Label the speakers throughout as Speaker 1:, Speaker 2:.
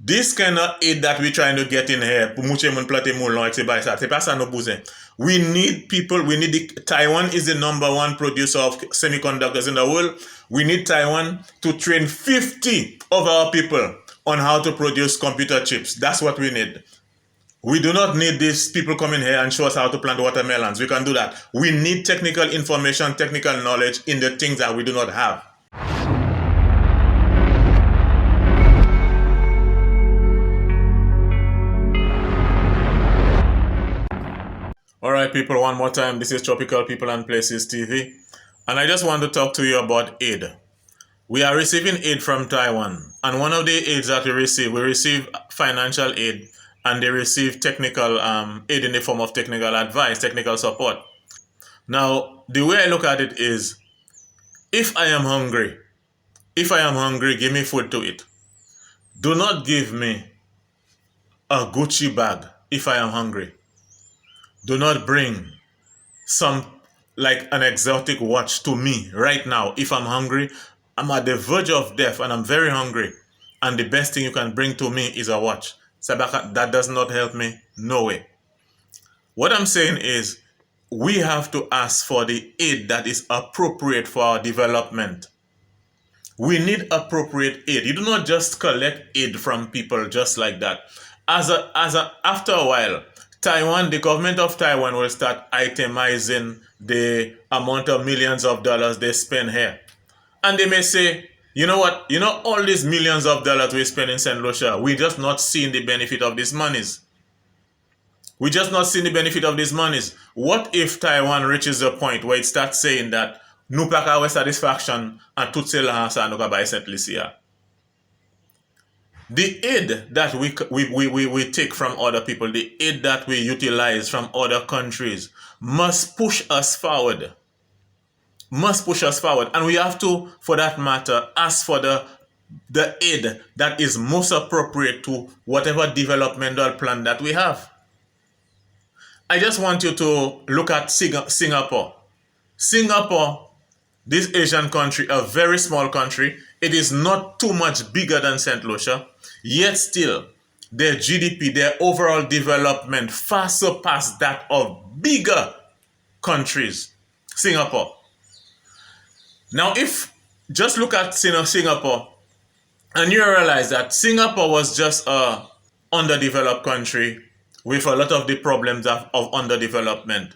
Speaker 1: This kind of aid that we're trying to get in here, we need people, Taiwan is the #1 producer of semiconductors in the world. We need Taiwan to train 50 of our people on how to produce computer chips. That's what we need. We do not need these people coming here and show us how to plant watermelons. We can do that. We need technical information, technical knowledge in the things that we do not have. Alright people, one more time, this is Tropical People and Places TV, and I just want to talk to you about aid. We are receiving aid from Taiwan, and one of the aids that we receive financial aid, and they receive technical aid in the form of technical advice, technical support. Now, the way I look at it is, if I am hungry, give me food to eat. Do not give me a Gucci bag if I am hungry. Do not bring like an exotic watch to me right now. If I'm hungry, I'm at the verge of death and I'm very hungry, and the best thing you can bring to me is a watch. Sabaka, that does not help me. No way. What I'm saying is, we have to ask for the aid that is appropriate for our development. We need appropriate aid. You do not just collect aid from people just like that. After a while, the government of Taiwan will start itemizing the amount of millions of dollars they spend here. And they may say, you know what, all these millions of dollars we spend in St. Lucia, we just not seeing the benefit of these monies. We just not seeing the benefit of these monies. What if Taiwan reaches a point where it starts saying that Nupaka with satisfaction and Tutsi Lahasa and Nuka by St. Lucia? The aid that we take from other people, the aid that we utilize from other countries must push us forward. Must push us forward. And we have to, for that matter, ask for the aid that is most appropriate to whatever developmental plan that we have. I just want you to look at Singapore. Singapore, this Asian country, a very small country, it is not too much bigger than St. Lucia, yet still, their GDP, their overall development far surpass that of bigger countries. Singapore. Now, if just look at Singapore, and you realize that Singapore was just a underdeveloped country with a lot of the problems of underdevelopment.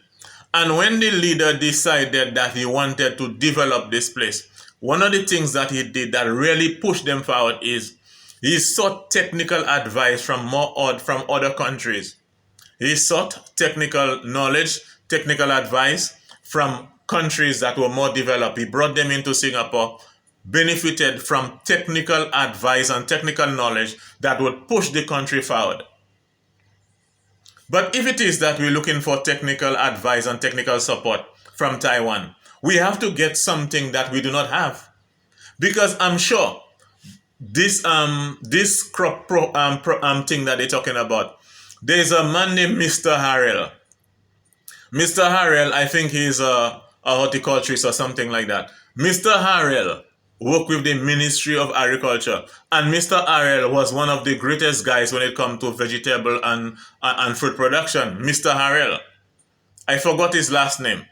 Speaker 1: And when the leader decided that he wanted to develop this place, one of the things that he did that really pushed them forward is he sought technical advice from other countries. He sought technical knowledge, technical advice from countries that were more developed. He brought them into Singapore, benefited from technical advice and technical knowledge that would push the country forward. But if it is that we're looking for technical advice and technical support from Taiwan, we have to get something that we do not have. Because I'm sure this crop thing that they're talking about, there's a man named Mr. Harrell. Mr. Harrell, I think he's a horticulturist or something like that. Mr. Harrell worked with the Ministry of Agriculture, and Mr. Harrell was one of the greatest guys when it comes to vegetable and fruit production. Mr. Harrell. I forgot his last name.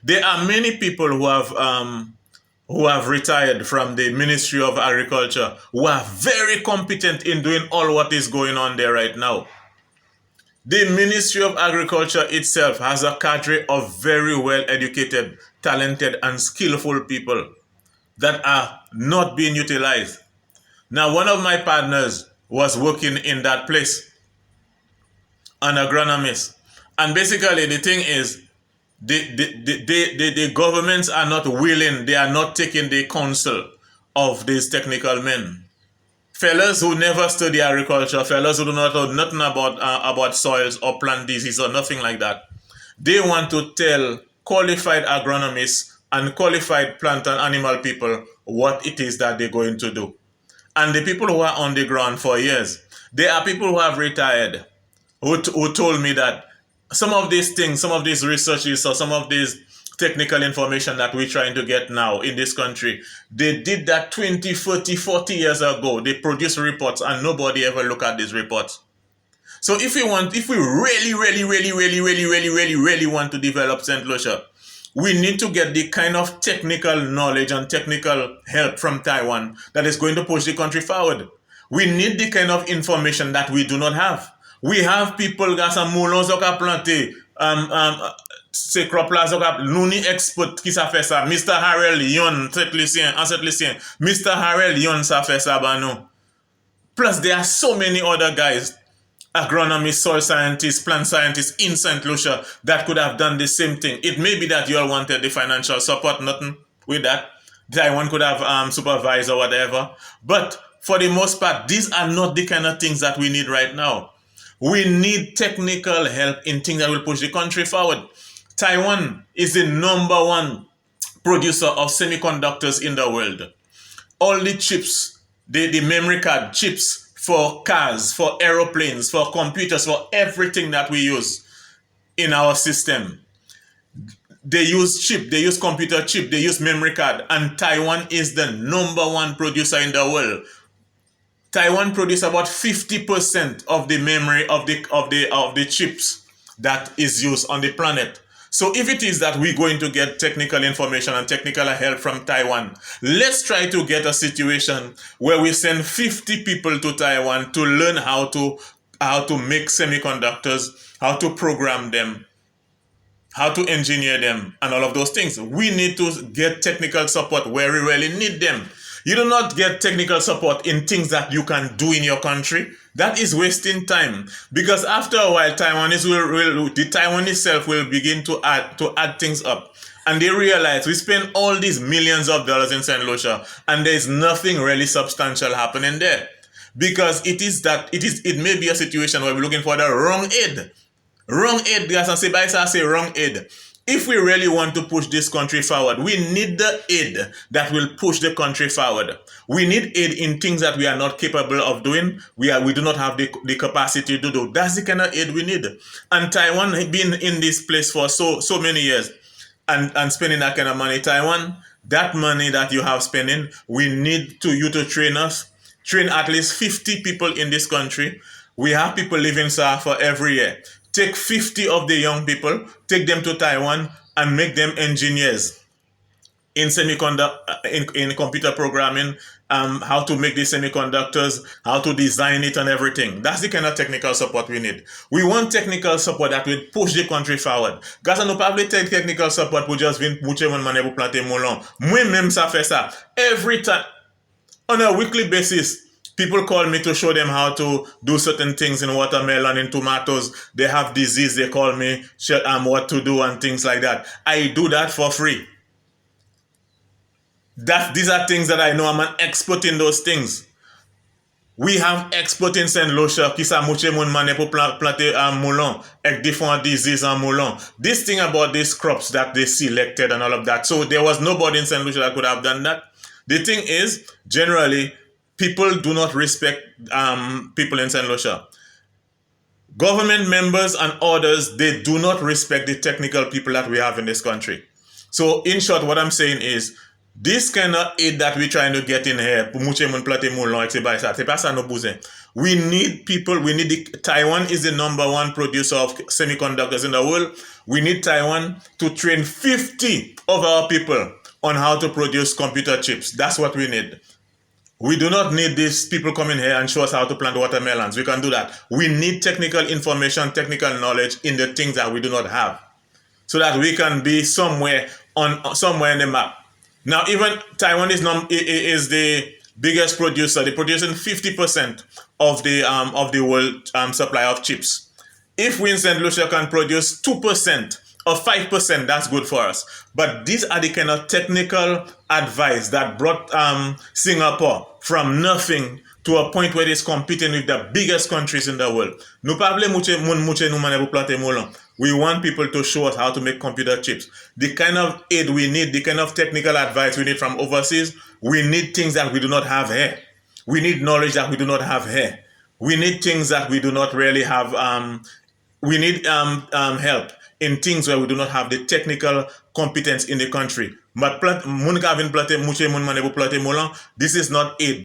Speaker 1: There are many people who have retired from the Ministry of Agriculture who are very competent in doing all what is going on there right now. The Ministry of Agriculture itself has a cadre of very well-educated, talented, and skillful people that are not being utilized. Now, one of my partners was working in that place, an agronomist. And basically, the thing is, the governments are not willing, they are not taking the counsel of these technical men. Fellas who never study agriculture, fellas who do not know nothing about soils or plant disease or nothing like that, they want to tell qualified agronomists and qualified plant and animal people what it is that they're going to do. And the people who are on the ground for years, there are people who have retired who told me that some of these things, some of these researches or some of these technical information that we're trying to get now in this country. They did that 20, 30, 40 years ago. They produced reports and nobody ever looked at these reports. So if we really, really, really, really, really, really, really, really want to develop St. Lucia, we need to get the kind of technical knowledge and technical help from Taiwan that is going to push the country forward. We need the kind of information that we do not have. We have people qui sont moulons qui planté, c'est crop là nous ni expert qui ça fait ça. Mr. Harrell Yon, Saint-Lucien, en Saint-Lucien. Mr. Harrell Yon ça fait ça ba nous. Plus there are so many other guys, agronomists, soil scientists, plant scientists in St. Lucia that could have done the same thing. It may be that you all wanted the financial support, nothing with that. Taiwan could have supervised or whatever. But for the most part, these are not the kind of things that we need right now. We need technical help in things that will push the country forward. Taiwan is the number one producer of semiconductors in the world. All the chips, the memory card chips for cars, for aeroplanes, for computers, for everything that we use in our system. They use chip, they use computer chip, they use memory card, and Taiwan is the number one producer in the world. Taiwan produces about 50% of the memory of the chips that is used on the planet. So if it is that we're going to get technical information and technical help from Taiwan, let's try to get a situation where we send 50 people to Taiwan to learn how to make semiconductors, how to program them, how to engineer them, and all of those things. We need to get technical support where we really need them. You do not get technical support in things that you can do in your country. That is wasting time, because after a while, the Taiwan itself will begin to add things up, and they realize we spend all these millions of dollars in St. Lucia, and there is nothing really substantial happening there, because it may be a situation where we're looking for the wrong aid. Wrong aid, guys, and say wrong aid. If we really want to push this country forward, we need the aid that will push the country forward. We need aid in things that we are not capable of doing. We do not have the capacity to do. That's the kind of aid we need. And Taiwan has been in this place for so many years and spending that kind of money. Taiwan, that money that you have spending, we need you to train us. Train at least 50 people in this country. We have people leaving for every year. Take 50 of the young people, take them to Taiwan, and make them engineers in in computer programming, how to make the semiconductors, how to design it and everything. That's the kind of technical support we need. We want technical support that will push the country forward. Because on probably take technical support pour just venir moucher mon mané pour planter moulin. Moi-même ça fait ça. Every time, on a weekly basis, people call me to show them how to do certain things in watermelon, in tomatoes. They have disease. They call me what to do and things like that. I do that for free. These are things that I know. I'm an expert in those things. We have experts in St. Lucia qui sa mouche moun mané pour planter moulin avec different diseases en moulin. This thing about these crops that they selected and all of that. So there was nobody in St. Lucia that could have done that. The thing is, generally, people do not respect people in St. Lucia. Government members and others, they do not respect the technical people that we have in this country. So in short, what I'm saying is, this kind of aid that we're trying to get in here, we need people, Taiwan is the number one producer of semiconductors in the world. We need Taiwan to train 50 of our people on how to produce computer chips. That's what we need. We do not need these people coming here and show us how to plant watermelons. We can do that. We need technical information, technical knowledge in the things that we do not have, so that we can be somewhere in the map. Now, even Taiwan is the biggest producer. They're producing 50% of the world supply of chips. If we in St. Lucia can produce 2% or 5%, that's good for us. But these are the kind of technical advice that brought Singapore from nothing to a point where it's competing with the biggest countries in the world. We want people to show us how to make computer chips. The kind of aid we need, the kind of technical advice we need from overseas, we need things that we do not have here. We need knowledge that we do not have here. We need things that we do not really have. We need help in things where we do not have the technical competence in the country. But this is not aid.